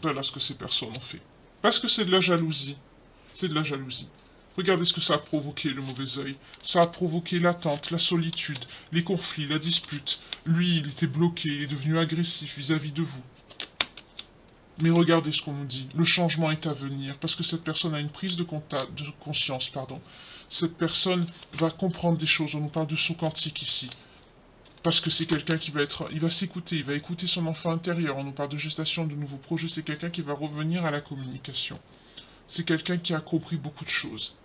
Voilà ce que ces personnes ont fait. Parce que c'est de la jalousie. C'est de la jalousie. Regardez ce que ça a provoqué, le mauvais œil. Ça a provoqué l'attente, la solitude, les conflits, la dispute. Lui, il était bloqué, il est devenu agressif vis-à-vis de vous. Mais regardez ce qu'on nous dit. Le changement est à venir, parce que cette personne a une prise de conscience, pardon. Cette personne va comprendre des choses. On nous parle de saut quantique ici. Parce que c'est quelqu'un qui va être... Il va s'écouter, il va écouter son enfant intérieur. On nous parle de gestation, de nouveaux projets. C'est quelqu'un qui va revenir à la communication. C'est quelqu'un qui a compris beaucoup de choses.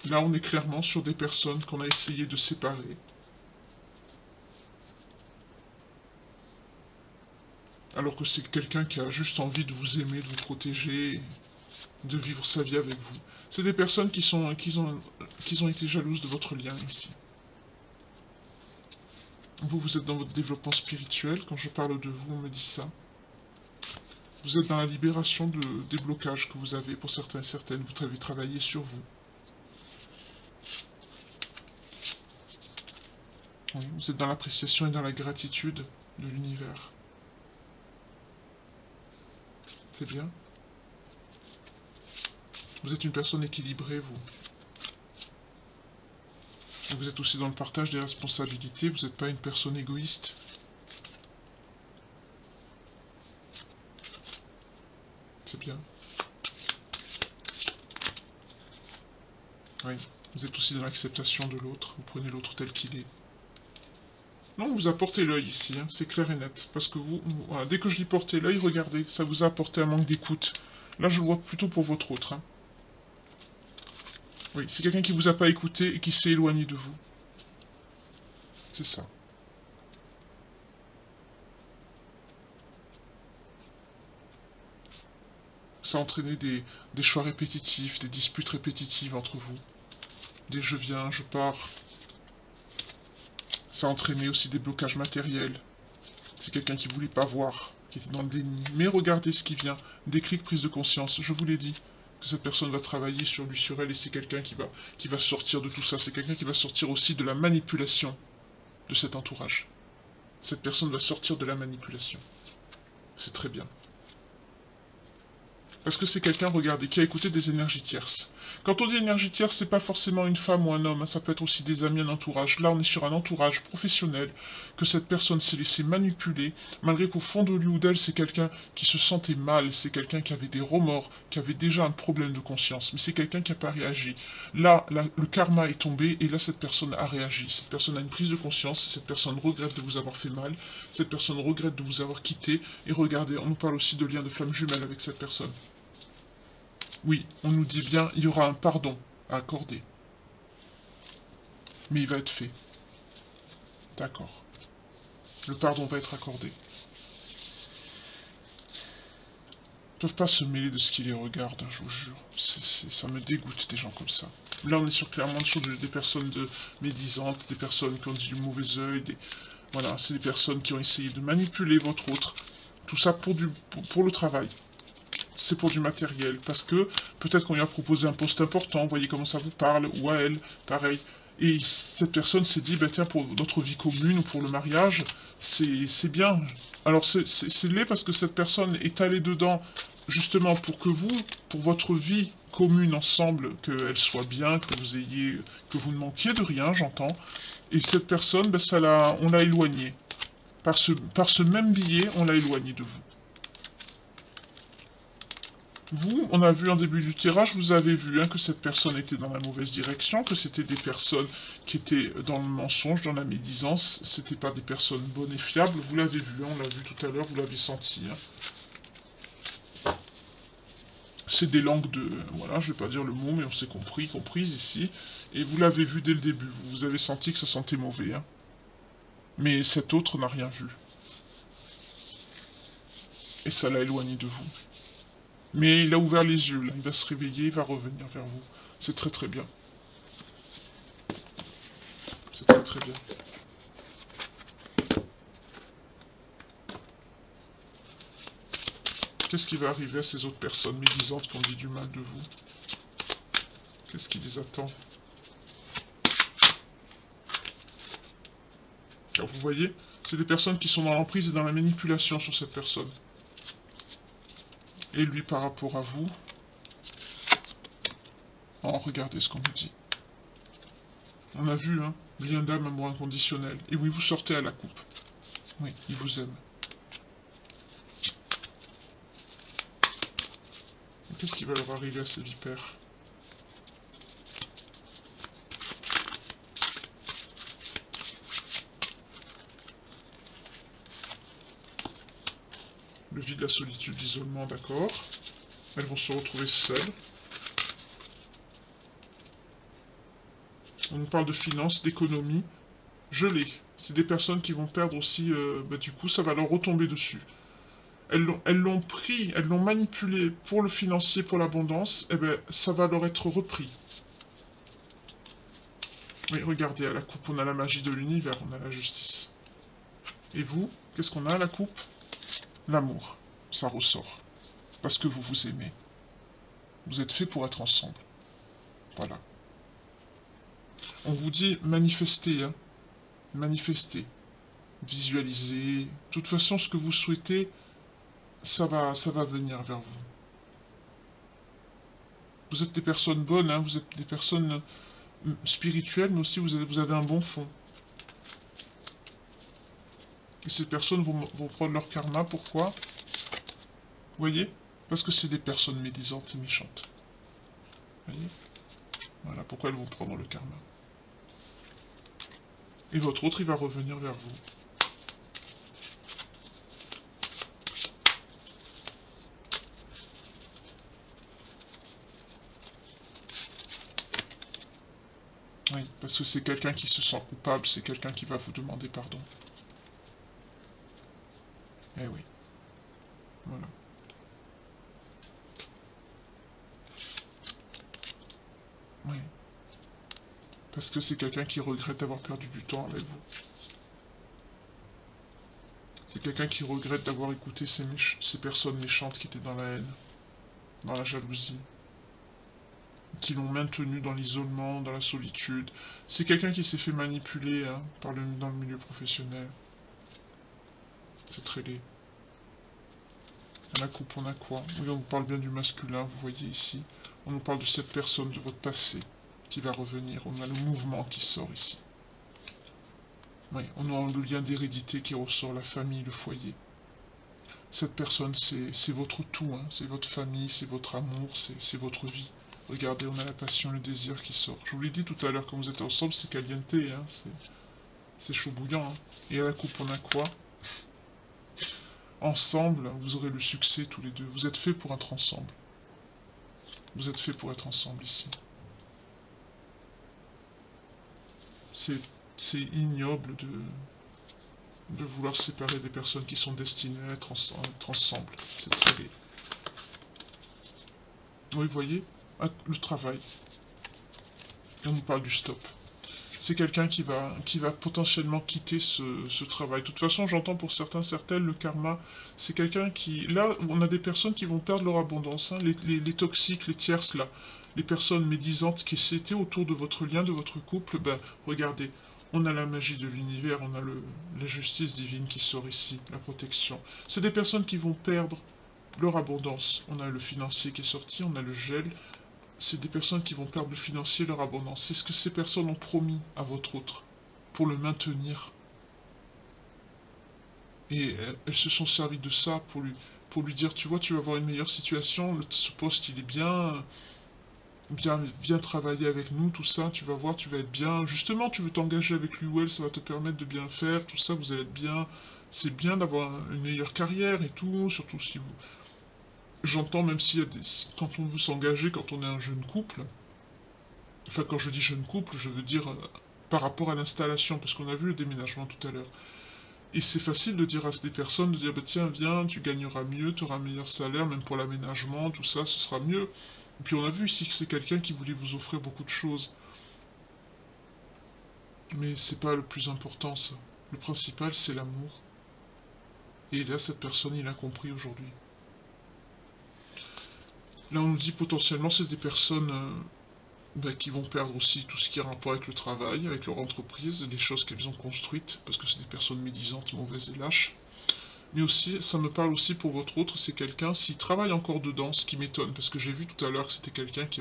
Là, on est clairement sur des personnes qu'on a essayé de séparer. Alors que c'est quelqu'un qui a juste envie de vous aimer, de vous protéger, de vivre sa vie avec vous. C'est des personnes qui ont été jalouses de votre lien ici. Vous, vous êtes dans votre développement spirituel. Quand je parle de vous, on me dit ça. Vous êtes dans la libération des blocages que vous avez. Pour certains et certaines, vous avez travaillé sur vous. Oui, vous êtes dans l'appréciation et dans la gratitude de l'univers. C'est bien. Vous êtes une personne équilibrée, vous. Vous êtes aussi dans le partage des responsabilités. Vous n'êtes pas une personne égoïste. C'est bien. Oui. Vous êtes aussi dans l'acceptation de l'autre. Vous prenez l'autre tel qu'il est. Non, vous apportez l'œil ici, hein, c'est clair et net. Parce que voilà, dès que je dis porter l'œil, regardez, ça vous a apporté un manque d'écoute. Là, je le vois plutôt pour votre autre. Hein. Oui, c'est quelqu'un qui vous a pas écouté et qui s'est éloigné de vous. C'est ça. Ça a entraîné des choix répétitifs, des disputes répétitives entre vous. Des je viens, je pars. Ça a entraîné aussi des blocages matériels. C'est quelqu'un qui voulait pas voir, qui était dans le déni. Mais regardez ce qui vient. Déclic, prise de conscience. Je vous l'ai dit. Que cette personne va travailler sur lui, sur elle, et c'est quelqu'un qui va sortir de tout ça. C'est quelqu'un qui va sortir aussi de la manipulation de cet entourage. Cette personne va sortir de la manipulation. C'est très bien. Parce que c'est quelqu'un, regardez, qui a écouté des énergies tierces. Quand on dit énergie tierce, c'est pas forcément une femme ou un homme, hein, ça peut être aussi des amis, un entourage. Là, on est sur un entourage professionnel, que cette personne s'est laissée manipuler, malgré qu'au fond de lui ou d'elle, c'est quelqu'un qui se sentait mal, c'est quelqu'un qui avait des remords, qui avait déjà un problème de conscience, mais c'est quelqu'un qui n'a pas réagi. Là, le karma est tombé, et là, cette personne a réagi. Cette personne a une prise de conscience, cette personne regrette de vous avoir fait mal, cette personne regrette de vous avoir quitté, et regardez, on nous parle aussi de lien de flamme jumelle avec cette personne. Oui, on nous dit bien, il y aura un pardon à accorder. Mais il va être fait. D'accord. Le pardon va être accordé. Ils ne peuvent pas se mêler de ce qui les regarde, hein, je vous jure. Ça me dégoûte, des gens comme ça. Là, on est clairement sur des personnes médisantes, des personnes qui ont dit du mauvais œil, voilà, c'est des personnes qui ont essayé de manipuler votre autre. Tout ça pour le travail. C'est pour du matériel, parce que peut-être qu'on lui a proposé un poste important, vous voyez comment ça vous parle, ou à elle, pareil. Et cette personne s'est dit, bah, tiens, pour notre vie commune ou pour le mariage, c'est bien. Alors c'est laid parce que cette personne est allée dedans justement pour que vous, pour votre vie commune ensemble, qu'elle soit bien, que vous ne manquiez de rien, j'entends. Et cette personne, bah, on l'a éloignée. Par ce même billet, on l'a éloignée de vous. Vous, on a vu en début du tirage, vous avez vu hein, que cette personne était dans la mauvaise direction, que c'était des personnes qui étaient dans le mensonge, dans la médisance, c'était pas des personnes bonnes et fiables, vous l'avez vu, hein, on l'a vu tout à l'heure, vous l'avez senti. Hein. C'est des langues de... Voilà, je vais pas dire le mot, mais on s'est comprise ici, et vous l'avez vu dès le début, vous avez senti que ça sentait mauvais. Hein. Mais cet autre n'a rien vu. Et ça l'a éloigné de vous. Mais il a ouvert les yeux, là. Il va se réveiller, il va revenir vers vous. C'est très très bien. C'est très très bien. Qu'est-ce qui va arriver à ces autres personnes médisantes qui ont dit du mal de vous? Qu'est-ce qui les attend? Oh, vous voyez? C'est des personnes qui sont dans l'emprise et dans la manipulation sur cette personne. Et lui, par rapport à vous... Oh, regardez ce qu'on nous dit. On a vu, hein, lien d'âme, amour inconditionnel. Et oui, vous sortez à la coupe. Oui, il vous aime. Qu'est-ce qui va leur arriver à ces vipères? Le vide, la solitude, l'isolement, d'accord. Elles vont se retrouver seules. On nous parle de finances, d'économie. Je l'ai. C'est des personnes qui vont perdre aussi... du coup, ça va leur retomber dessus. Elles l'ont pris, elles l'ont manipulé pour le financier, pour l'abondance. Eh ben, ça va leur être repris. Oui, regardez, à la coupe, on a la magie de l'univers, on a la justice. Et vous, qu'est-ce qu'on a à la coupe? L'amour. Ça ressort. Parce que vous vous aimez. Vous êtes faits pour être ensemble. Voilà. On vous dit manifester, hein. Manifester. Visualiser. De toute façon, ce que vous souhaitez, ça va venir vers vous. Vous êtes des personnes bonnes, hein. Vous êtes des personnes spirituelles, mais aussi vous avez un bon fond. Et ces personnes vont prendre leur karma, pourquoi? Vous voyez? Parce que c'est des personnes médisantes et méchantes. Vous voyez? Voilà pourquoi elles vont prendre le karma. Et votre autre, il va revenir vers vous. Oui, parce que c'est quelqu'un qui se sent coupable, c'est quelqu'un qui va vous demander pardon. Eh oui. Voilà. Oui. Parce que c'est quelqu'un qui regrette d'avoir perdu du temps avec vous. C'est quelqu'un qui regrette d'avoir écouté ces personnes méchantes qui étaient dans la haine, dans la jalousie, qui l'ont maintenu dans l'isolement, dans la solitude. C'est quelqu'un qui s'est fait manipuler, hein, dans le milieu professionnel. C'est très laid. À la coupe, on a quoi? Oui, on vous parle bien du masculin, vous voyez ici. On nous parle de cette personne, de votre passé, qui va revenir. On a le mouvement qui sort ici. Oui, on a le lien d'hérédité qui ressort, la famille, le foyer. Cette personne, c'est votre tout, hein. C'est votre famille, c'est votre amour, c'est votre vie. Regardez, on a la passion, le désir qui sort. Je vous l'ai dit tout à l'heure, quand vous êtes ensemble, c'est caliente, hein. C'est chaud bouillant, hein. Et à la coupe, on a quoi? Ensemble, vous aurez le succès tous les deux. Vous êtes faits pour être ensemble. Vous êtes faits pour être ensemble ici. C'est ignoble de vouloir séparer des personnes qui sont destinées à être ensemble. C'est très laid. Oui, vous voyez, le travail. Et on nous parle du stop. C'est quelqu'un qui va potentiellement quitter ce travail. De toute façon, j'entends pour certains, certaines, le karma, c'est quelqu'un qui... Là, on a des personnes qui vont perdre leur abondance, hein, les toxiques, les tierces, là. Les personnes médisantes qui s'étaient autour de votre lien, de votre couple, ben, regardez, on a la magie de l'univers, on a la justice divine qui sort ici, la protection. C'est des personnes qui vont perdre leur abondance. On a le financier qui est sorti, on a le gel, c'est des personnes qui vont perdre le financier, leur abondance. C'est ce que ces personnes ont promis à votre autre, pour le maintenir. Et elles se sont servies de ça pour lui dire, tu vois, tu vas avoir une meilleure situation, ce poste il est bien, bien travailler avec nous, tout ça, tu vas voir, tu vas être bien. Justement, tu veux t'engager avec lui ou elle, ça va te permettre de bien faire, tout ça, vous allez être bien. C'est bien d'avoir une meilleure carrière et tout, surtout si vous... J'entends même s'il y a des... Quand on veut s'engager, quand on est un jeune couple, enfin, quand je dis jeune couple, je veux dire par rapport à l'installation, parce qu'on a vu le déménagement tout à l'heure. Et c'est facile de dire à des personnes, de dire, bah, tiens, viens, tu gagneras mieux, tu auras un meilleur salaire, même pour l'aménagement, tout ça, ce sera mieux. Et puis on a vu ici que c'est quelqu'un qui voulait vous offrir beaucoup de choses. Mais c'est pas le plus important, ça. Le principal, c'est l'amour. Et là, cette personne, il a compris aujourd'hui. Là, on nous dit potentiellement, c'est des personnes bah, qui vont perdre aussi tout ce qui est rapport avec le travail, avec leur entreprise, les choses qu'elles ont construites, parce que c'est des personnes médisantes, mauvaises et lâches. Mais aussi, ça me parle aussi pour votre autre, c'est quelqu'un, s'il travaille encore dedans, ce qui m'étonne, parce que j'ai vu tout à l'heure que c'était quelqu'un qui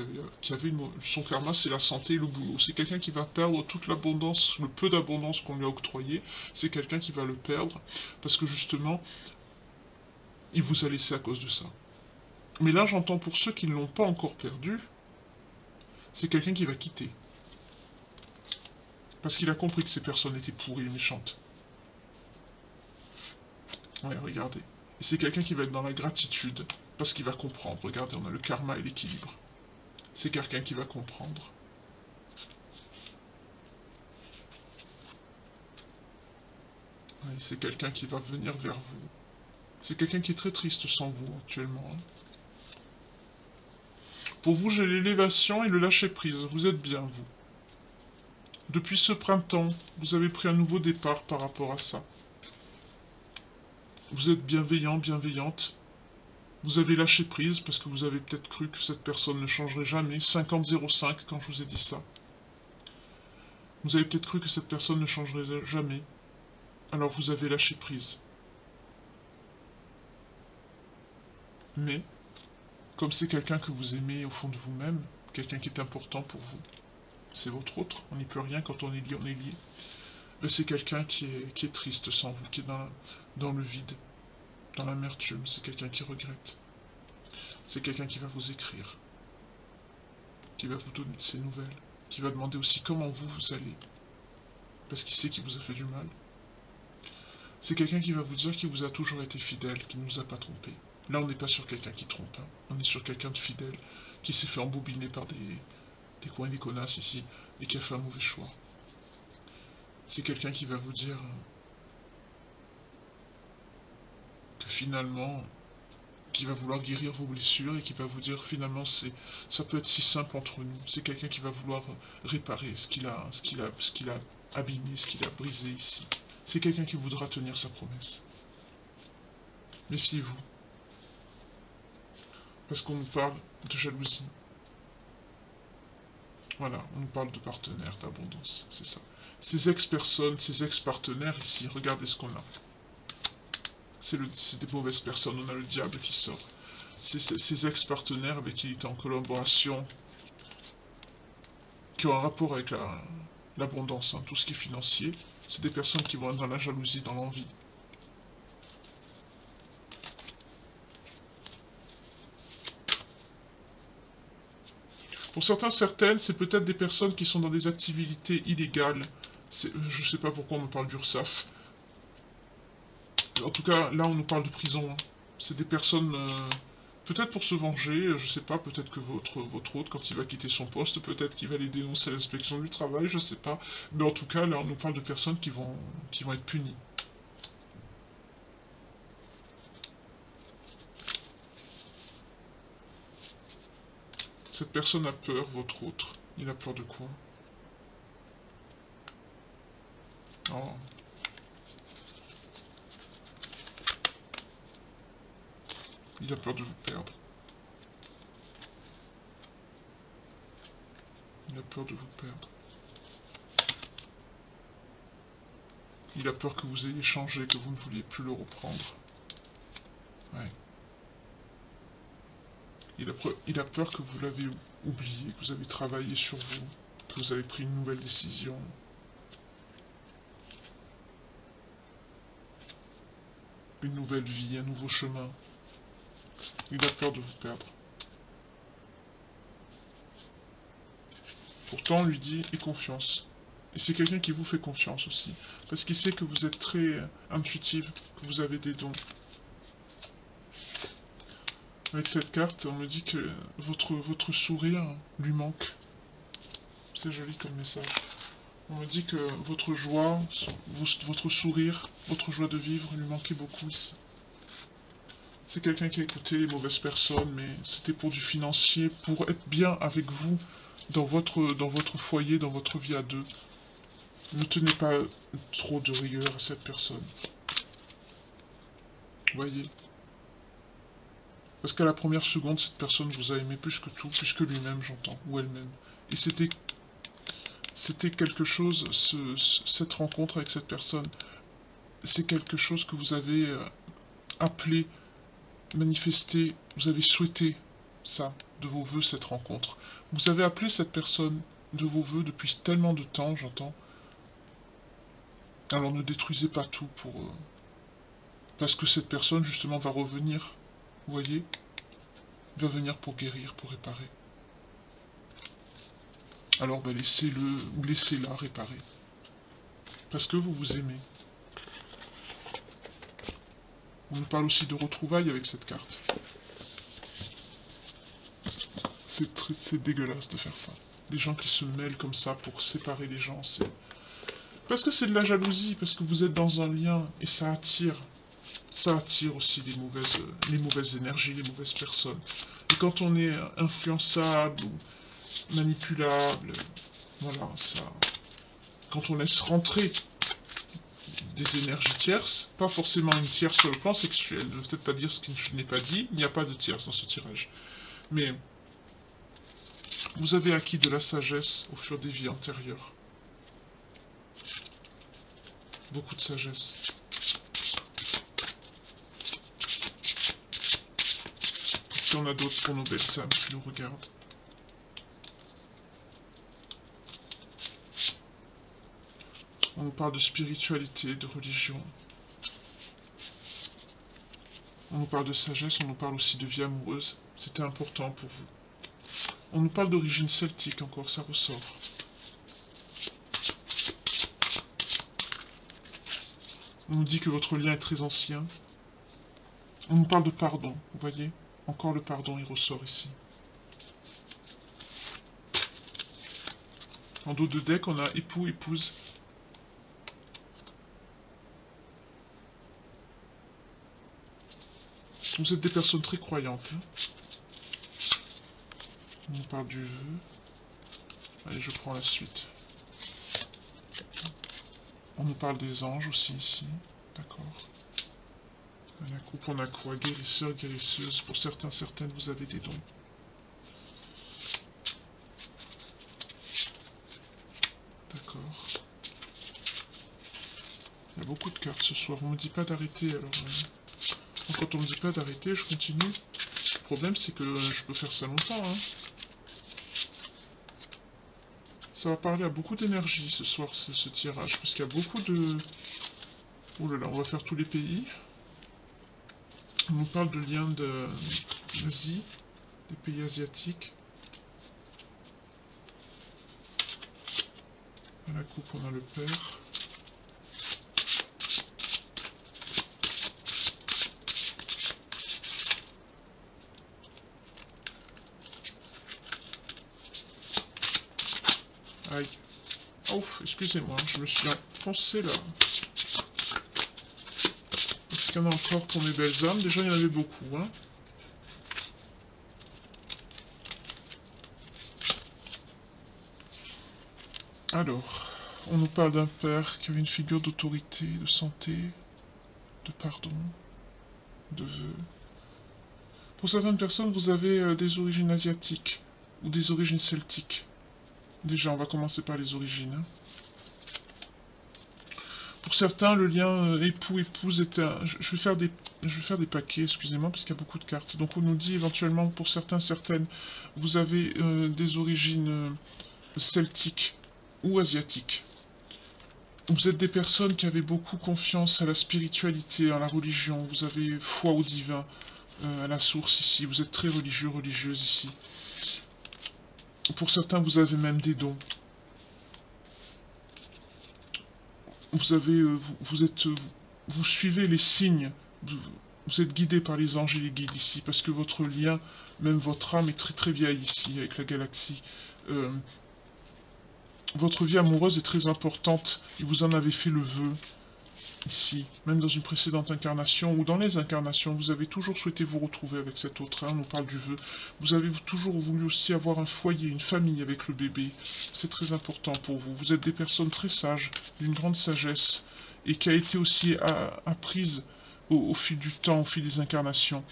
avait son karma, c'est la santé et le boulot. C'est quelqu'un qui va perdre toute l'abondance, le peu d'abondance qu'on lui a octroyé, c'est quelqu'un qui va le perdre, parce que justement, il vous a laissé à cause de ça. Mais là, j'entends pour ceux qui ne l'ont pas encore perdu, c'est quelqu'un qui va quitter. Parce qu'il a compris que ces personnes étaient pourries et méchantes. Ouais, regardez. Et c'est quelqu'un qui va être dans la gratitude, parce qu'il va comprendre. Regardez, on a le karma et l'équilibre. C'est quelqu'un qui va comprendre. Ouais, c'est quelqu'un qui va venir vers vous. C'est quelqu'un qui est très triste sans vous actuellement. Pour vous, j'ai l'élévation et le lâcher-prise. Vous êtes bien, vous. Depuis ce printemps, vous avez pris un nouveau départ par rapport à ça. Vous êtes bienveillant, bienveillante. Vous avez lâché prise parce que vous avez peut-être cru que cette personne ne changerait jamais. 50-05 quand je vous ai dit ça. Vous avez peut-être cru que cette personne ne changerait jamais. Alors vous avez lâché prise. Mais, comme c'est quelqu'un que vous aimez au fond de vous-même, quelqu'un qui est important pour vous, c'est votre autre, on n'y peut rien, quand on est lié, on est lié. Mais c'est quelqu'un qui est triste sans vous, qui est dans le vide, dans l'amertume, c'est quelqu'un qui regrette. C'est quelqu'un qui va vous écrire, qui va vous donner de ses nouvelles, qui va demander aussi comment vous allez, parce qu'il sait qu'il vous a fait du mal. C'est quelqu'un qui va vous dire qu'il vous a toujours été fidèle, qu'il ne nous a pas trompé. Là, on n'est pas sur quelqu'un qui trompe, hein. On est sur quelqu'un de fidèle, qui s'est fait embobiner par des coins et des connasses ici, et qui a fait un mauvais choix. C'est quelqu'un qui va vous dire que finalement, qui va vouloir guérir vos blessures et qui va vous dire finalement ça peut être si simple entre nous. C'est quelqu'un qui va vouloir réparer ce qu'il a abîmé, ce qu'il a brisé ici. C'est quelqu'un qui voudra tenir sa promesse. Méfiez-vous, parce qu'on nous parle de jalousie. Voilà, on nous parle de partenaires, d'abondance, c'est ça. Ces ex-personnes, ces ex-partenaires ici, regardez ce qu'on a. C'est des mauvaises personnes, on a le diable qui sort. Ces ex-partenaires avec qui il était en collaboration, qui ont un rapport avec l'abondance, hein, tout ce qui est financier, c'est des personnes qui vont être dans la jalousie, dans l'envie. Pour certains, certaines, c'est peut-être des personnes qui sont dans des activités illégales. Je ne sais pas pourquoi on me parle d'URSSAF. En tout cas, là, on nous parle de prison, hein. C'est des personnes, peut-être pour se venger, je sais pas, peut-être que votre hôte, quand il va quitter son poste, peut-être qu'il va les dénoncer à l'inspection du travail, je sais pas. Mais en tout cas, là, on nous parle de personnes qui vont être punies. Cette personne a peur, votre autre. Il a peur de quoi? Oh. Il a peur de vous perdre. Il a peur de vous perdre. Il a peur que vous ayez changé, que vous ne vouliez plus le reprendre. Ouais. Il a peur que vous l'avez oublié, que vous avez travaillé sur vous, que vous avez pris une nouvelle décision. Une nouvelle vie, un nouveau chemin. Il a peur de vous perdre. Pourtant, on lui dit « aie confiance ». Et c'est quelqu'un qui vous fait confiance aussi. Parce qu'il sait que vous êtes très intuitive, que vous avez des dons. Avec cette carte, on me dit que votre sourire lui manque. C'est joli comme message. On me dit que votre joie, votre sourire, votre joie de vivre lui manquait beaucoup ici. C'est quelqu'un qui a écouté les mauvaises personnes, mais c'était pour du financier, pour être bien avec vous dans votre foyer, dans votre vie à deux. Ne tenez pas trop de rigueur à cette personne. Voyez. Parce qu'à la première seconde, cette personne vous a aimé plus que tout, plus que lui-même, j'entends, ou elle-même. Et c'était quelque chose, cette rencontre avec cette personne, c'est quelque chose que vous avez appelé, manifesté, vous avez souhaité ça de vos voeux, cette rencontre. Vous avez appelé cette personne de vos voeux depuis tellement de temps, j'entends. Alors ne détruisez pas tout pour... parce que cette personne, justement, va revenir, vous voyez, va venir pour guérir, pour réparer. Alors ben, laissez-le, ou laissez-la réparer. Parce que vous vous aimez. On nous parle aussi de retrouvailles avec cette carte. C'est dégueulasse de faire ça. Des gens qui se mêlent comme ça pour séparer les gens, c'est... Parce que c'est de la jalousie, parce que vous êtes dans un lien, et ça attire. Ça attire aussi les mauvaises énergies, les mauvaises personnes. Et quand on est influençable ou manipulable, voilà, ça... Quand on laisse rentrer des énergies tierces, pas forcément une tierce sur le plan sexuel, ne peut-être pas dire ce que je n'ai pas dit, il n'y a pas de tierce dans ce tirage. Mais vous avez acquis de la sagesse au fur des vies antérieures. Beaucoup de sagesse. Est-ce qu'il y en a d'autres pour nos belles âmes qui nous regardent? On nous parle de spiritualité, de religion. On nous parle de sagesse, on nous parle aussi de vie amoureuse. C'était important pour vous. On nous parle d'origine celtique encore, ça ressort. On nous dit que votre lien est très ancien. On nous parle de pardon, vous voyez? Encore le pardon, il ressort ici. En dos de deck, on a époux, épouse. Vous êtes des personnes très croyantes. Hein. On nous parle du vœu. Allez, je prends la suite. On nous parle des anges aussi ici. D'accord. La coupe, on a quoi? Guérisseur, guérisseuse. Pour certains, certaines, vous avez des dons. D'accord. Il y a beaucoup de cartes ce soir. On ne me dit pas d'arrêter, alors... quand on me dit pas d'arrêter, je continue. Le problème, c'est que je peux faire ça longtemps, hein. Ça va parler à beaucoup d'énergie ce soir, ce tirage, parce qu'il y a beaucoup de... Oh là là, on va faire tous les pays. On nous parle de liens d'Asie, des pays asiatiques. À la coupe, on a le père. Aïe. Ouf, excusez-moi, je me suis enfoncé là. Est-ce qu'il y en a encore pour mes belles âmes? Déjà, il y en avait beaucoup, hein. Alors, on nous parle d'un père qui avait une figure d'autorité, de santé, de pardon, de vœux. Pour certaines personnes, vous avez des origines asiatiques ou des origines celtiques. Déjà, on va commencer par les origines. Hein. Pour certains, le lien époux-épouse était... Je vais faire des paquets, excusez-moi, parce qu'il y a beaucoup de cartes. Donc on nous dit éventuellement, pour certains, certaines, vous avez des origines celtiques ou asiatiques. Vous êtes des personnes qui avaient beaucoup confiance à la spiritualité, à la religion. Vous avez foi au divin, à la source ici. Vous êtes très religieux, religieuse ici. Pour certains, vous avez même des dons. Vous avez, vous suivez les signes. Vous êtes guidé par les anges et les guides ici, parce que votre lien, même votre âme, est très très vieille ici, avec la galaxie. Votre vie amoureuse est très importante, et vous en avez fait le vœu, ici. Même dans une précédente incarnation, ou dans les incarnations, vous avez toujours souhaité vous retrouver avec cet autre. Hein, on nous parle du vœu. Vous avez toujours voulu aussi avoir un foyer, une famille avec le bébé. C'est très important pour vous. Vous êtes des personnes très sages, d'une grande sagesse, et qui a été aussi apprise au fil du temps, au fil des incarnations.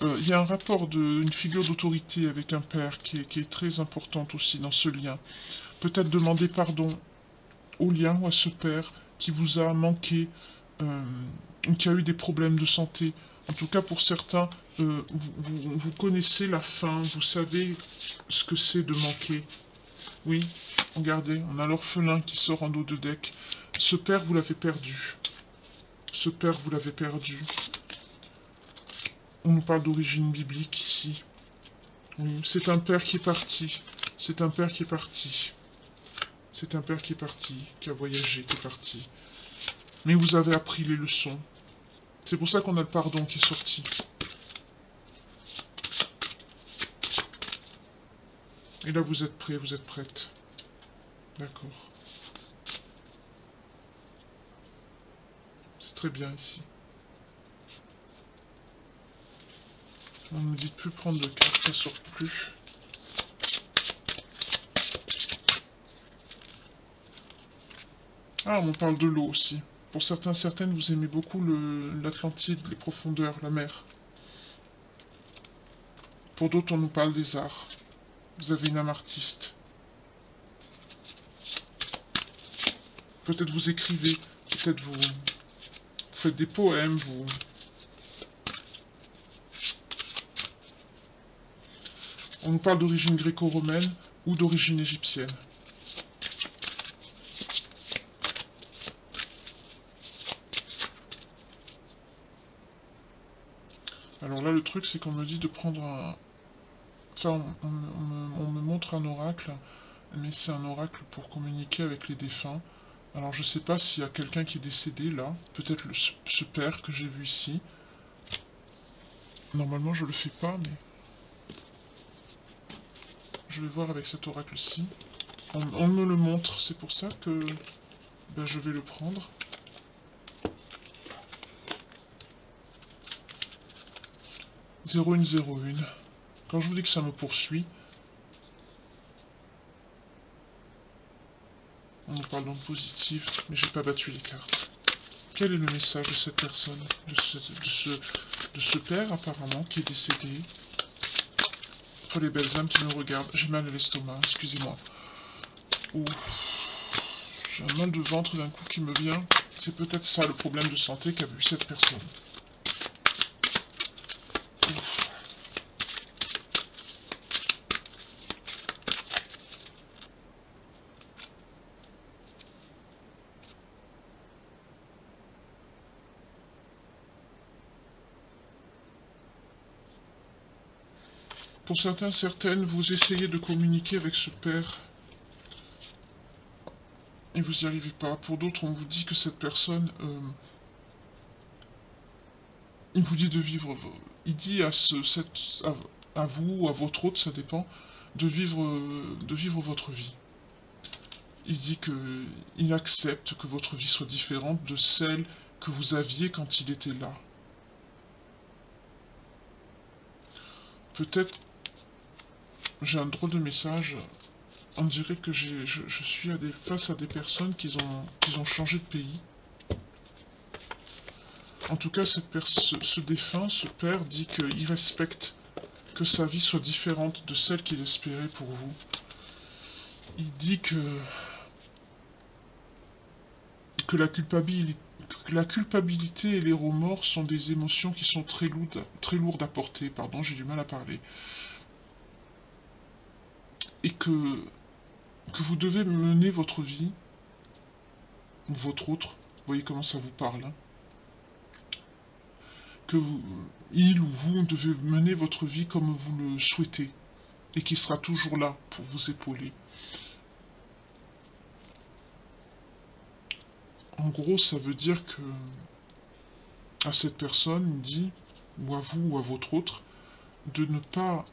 Il y a un rapport une figure d'autorité avec un père qui est très importante aussi dans ce lien. Peut-être demander pardon au lien ou à ce père qui vous a manqué, ou qui a eu des problèmes de santé. En tout cas, pour certains, vous connaissez la fin, vous savez ce que c'est de manquer. Oui, regardez, on a l'orphelin qui sort en dos de deck. Ce père, vous l'avez perdu. Ce père, vous l'avez perdu. On nous parle d'origine biblique ici. Oui, c'est un père qui est parti. C'est un père qui est parti. C'est un père qui est parti, qui a voyagé, qui est parti. Mais vous avez appris les leçons. C'est pour ça qu'on a le pardon qui est sorti. Et là, vous êtes prêts, vous êtes prête. D'accord. C'est très bien ici. On ne me dit de plus prendre de cartes, ça sort plus. Ah, on parle de l'eau aussi. Pour certains, certaines, vous aimez beaucoup l'Atlantide, les profondeurs, la mer. Pour d'autres, on nous parle des arts. Vous avez une âme artiste. Peut-être vous écrivez, peut-être vous faites des poèmes, On nous parle d'origine gréco-romaine ou d'origine égyptienne. Alors là, le truc, c'est qu'on me dit de prendre un... Enfin, on me montre un oracle, mais c'est un oracle pour communiquer avec les défunts. Alors je sais pas s'il y a quelqu'un qui est décédé là, peut-être ce père que j'ai vu ici. Normalement je le fais pas, mais je vais voir avec cet oracle-ci. On me le montre, c'est pour ça que ben, je vais le prendre. Zéro une. Quand je vous dis que ça me poursuit, on nous parle donc positif, mais j'ai pas battu les cartes. Quel est le message de cette personne, de ce père apparemment qui est décédé? Pour les belles âmes qui me regardent, j'ai mal à l'estomac, excusez-moi. J'ai un mal de ventre d'un coup qui me vient. C'est peut-être ça le problème de santé qu'a eu cette personne. Ouf. Pour certains, certaines, vous essayez de communiquer avec ce père et vous n'y arrivez pas. Pour d'autres, on vous dit que cette personne, il vous dit de vivre, il dit à vous ou à votre autre, ça dépend, de vivre votre vie. Il dit qu'il accepte que votre vie soit différente de celle que vous aviez quand il était là. Peut-être j'ai un drôle de message. On dirait que je suis face à des personnes qui ont changé de pays. En tout cas, ce défunt, ce père, dit qu'il respecte que sa vie soit différente de celle qu'il espérait pour vous. Il dit que la culpabilité et les remords sont des émotions qui sont très lourdes à porter. Pardon, j'ai du mal à parler. Et que vous devez mener votre vie, ou votre autre, vous voyez comment ça vous parle, hein, il ou vous devez mener votre vie comme vous le souhaitez, et qui sera toujours là pour vous épauler. En gros, ça veut dire que à cette personne, il dit, ou à vous ou à votre autre, de ne pas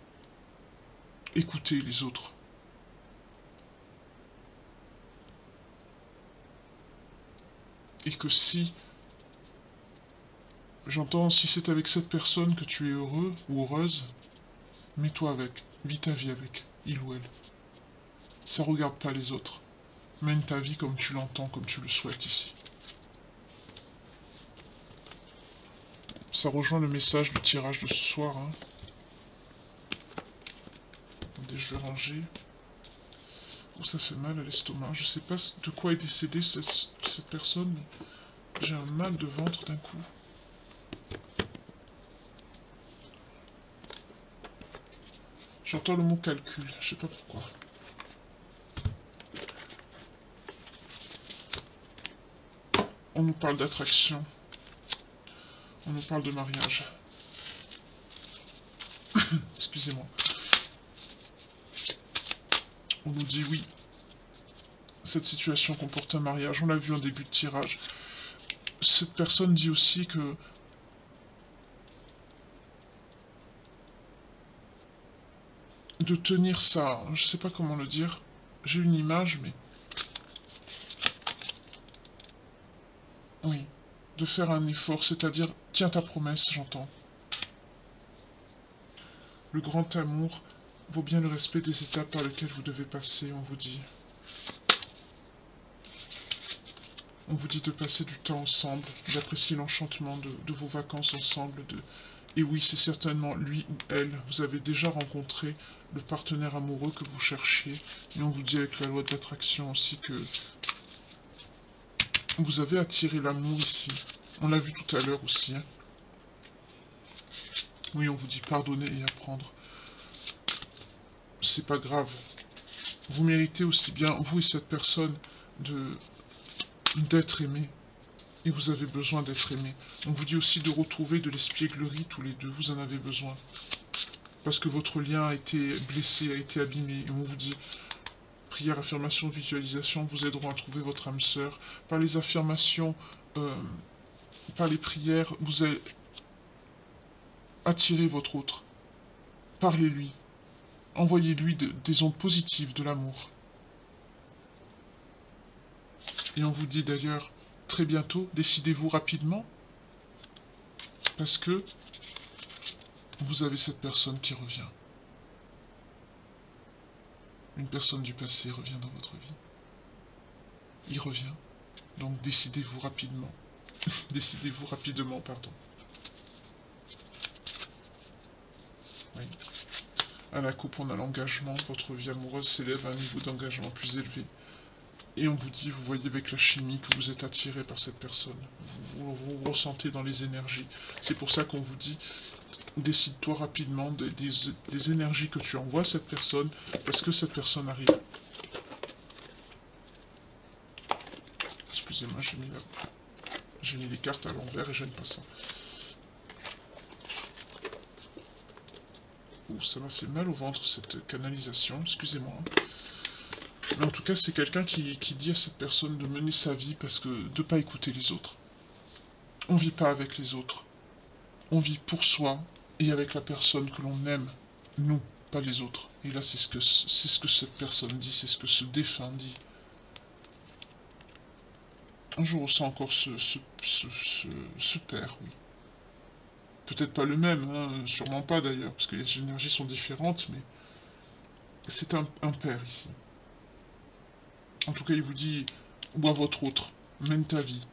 écouter les autres. Et que si, j'entends, si c'est avec cette personne que tu es heureux ou heureuse, mets-toi avec, vis ta vie avec, il ou elle. Ça regarde pas les autres. Mène ta vie comme tu l'entends, comme tu le souhaites ici. Ça rejoint le message du tirage de ce soir. Hein. Attendez, je vais ranger. Oh, ça fait mal à l'estomac. Je sais pas de quoi est décédée cette personne, mais j'ai un mal de ventre d'un coup. J'entends le mot calcul, je sais pas pourquoi. On nous parle d'attraction. On nous parle de mariage. Excusez-moi. On nous dit oui. Cette situation comporte un mariage. On l'a vu en début de tirage. Cette personne dit aussi que de tenir ça, je sais pas comment le dire. J'ai une image, mais oui, de faire un effort, c'est-à-dire tiens ta promesse, j'entends. Le grand amour vaut bien le respect des étapes par lesquelles vous devez passer, on vous dit. On vous dit de passer du temps ensemble, d'apprécier l'enchantement de vos vacances ensemble. Et oui, c'est certainement lui ou elle. Vous avez déjà rencontré le partenaire amoureux que vous cherchiez. Et on vous dit avec la loi de l'attraction aussi que vous avez attiré l'amour ici. On l'a vu tout à l'heure aussi. Hein. Oui, on vous dit pardonner et apprendre. C'est pas grave. Vous méritez aussi bien, vous et cette personne, d'être aimé. Et vous avez besoin d'être aimé. On vous dit aussi de retrouver de l'espièglerie tous les deux. Vous en avez besoin. Parce que votre lien a été blessé, a été abîmé. Et on vous dit, prière, affirmation, visualisation vous aideront à trouver votre âme sœur. Par les affirmations, par les prières, vous allez attirer votre autre. Parlez-lui. Envoyez-lui des ondes positives de l'amour. Et on vous dit d'ailleurs, très bientôt, décidez-vous rapidement. Parce que vous avez cette personne qui revient. Une personne du passé revient dans votre vie. Il revient. Donc décidez-vous rapidement. Décidez-vous rapidement, pardon. Oui. À la coupe, on a l'engagement. Votre vie amoureuse s'élève à un niveau d'engagement plus élevé. Et on vous dit, vous voyez avec la chimie que vous êtes attiré par cette personne. Vous ressentez dans les énergies. C'est pour ça qu'on vous dit, décide-toi rapidement des énergies que tu envoies à cette personne, parce que cette personne arrive. Excusez-moi, j'ai mis les cartes à l'envers et j'aime pas ça. Ouh, ça m'a fait mal au ventre cette canalisation, excusez-moi. Mais en tout cas, c'est quelqu'un qui dit à cette personne de mener sa vie parce que de ne pas écouter les autres. On vit pas avec les autres. On vit pour soi et avec la personne que l'on aime. Nous, pas les autres. Et là, c'est ce que cette personne dit, c'est ce que ce défunt dit. Je ressens encore ce père, oui. Peut-être pas le même, hein, sûrement pas d'ailleurs, parce que les énergies sont différentes, mais c'est un père ici. En tout cas, il vous dit, ou à votre autre, mène ta vie.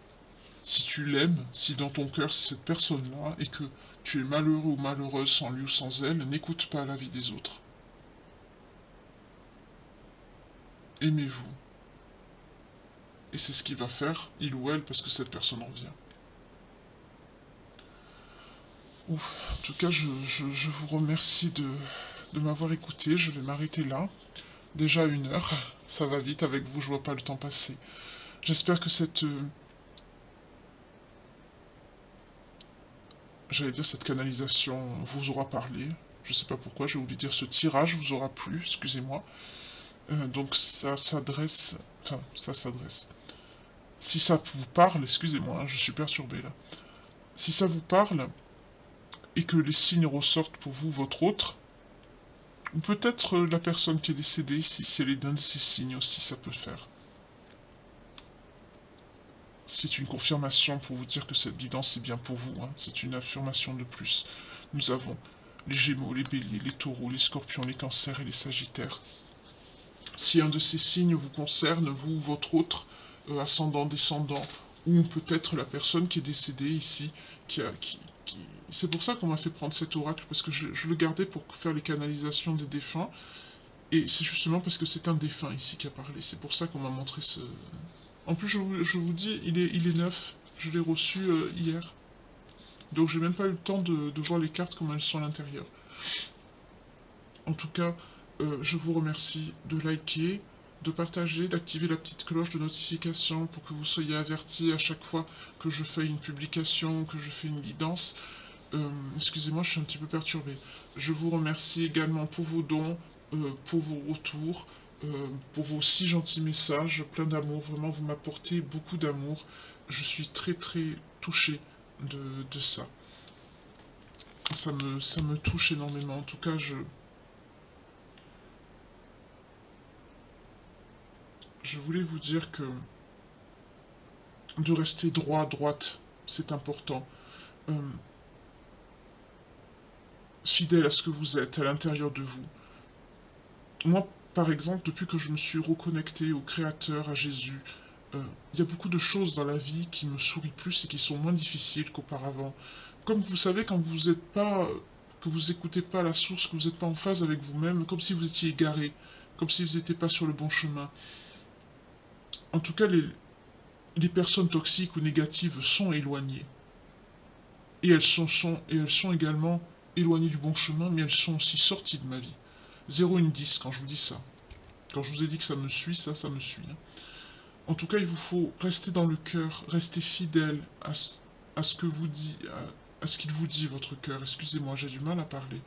Si tu l'aimes, si dans ton cœur c'est cette personne-là, et que tu es malheureux ou malheureuse sans lui ou sans elle, n'écoute pas la vie des autres. Aimez-vous. Et c'est ce qu'il va faire, il ou elle, parce que cette personne revient. Ouf. En tout cas, je vous remercie de m'avoir écouté. Je vais m'arrêter là. Déjà 1 heure. Ça va vite avec vous, je vois pas le temps passer. J'espère que cette... j'allais dire cette canalisation vous aura parlé. Je sais pas pourquoi, j'ai oublié de dire ce tirage vous aura plu, excusez-moi. Donc ça s'adresse... Enfin, ça s'adresse. Si ça vous parle, excusez-moi, hein, je suis perturbé là. Si ça vous parle, et que les signes ressortent pour vous, votre autre, ou peut-être la personne qui est décédée, si elle est d'un de ces signes aussi, ça peut le faire. C'est une confirmation pour vous dire que cette guidance est bien pour vous, hein. C'est une affirmation de plus. Nous avons les Gémeaux, les Béliers, les Taureaux, les Scorpions, les Cancers et les Sagittaires. Si un de ces signes vous concerne, vous ou votre autre, ascendant, descendant, ou peut-être la personne qui est décédée ici, qui C'est pour ça qu'on m'a fait prendre cet oracle, parce que je le gardais pour faire les canalisations des défunts. Et c'est justement parce que c'est un défunt ici qui a parlé. C'est pour ça qu'on m'a montré ce... En plus, je vous dis, il est neuf. Je l'ai reçu hier. Donc j'ai même pas eu le temps de voir les cartes comme elles sont à l'intérieur. En tout cas, je vous remercie de liker, de partager, d'activer la petite cloche de notification pour que vous soyez avertis à chaque fois que je fais une publication, que je fais une guidance. Excusez-moi, je suis un petit peu perturbé. Je vous remercie également pour vos dons, pour vos retours, pour vos si gentils messages, plein d'amour. Vraiment, vous m'apportez beaucoup d'amour. Je suis très très touché de ça. Ça me touche énormément. En tout cas, je voulais vous dire que de rester droite, c'est important. Euh, Fidèle à ce que vous êtes, à l'intérieur de vous. Moi, par exemple, depuis que je me suis reconnecté au Créateur, à Jésus, il y a beaucoup de choses dans la vie qui me sourient plus et qui sont moins difficiles qu'auparavant. Comme vous savez, quand vous n'êtes pas, que vous écoutez pas la source, que vous n'êtes pas en phase avec vous-même, comme si vous étiez égaré, comme si vous n'étiez pas sur le bon chemin. En tout cas, les personnes toxiques ou négatives sont éloignées. Et et elles sont également éloignées du bon chemin, mais elles sont aussi sorties de ma vie. 0 une 10 quand je vous dis ça. Quand je vous ai dit que ça me suit, ça me suit. Hein. En tout cas, il vous faut rester dans le cœur, rester fidèle à ce que vous dit, à ce qu'il vous dit, votre cœur. Excusez-moi, j'ai du mal à parler.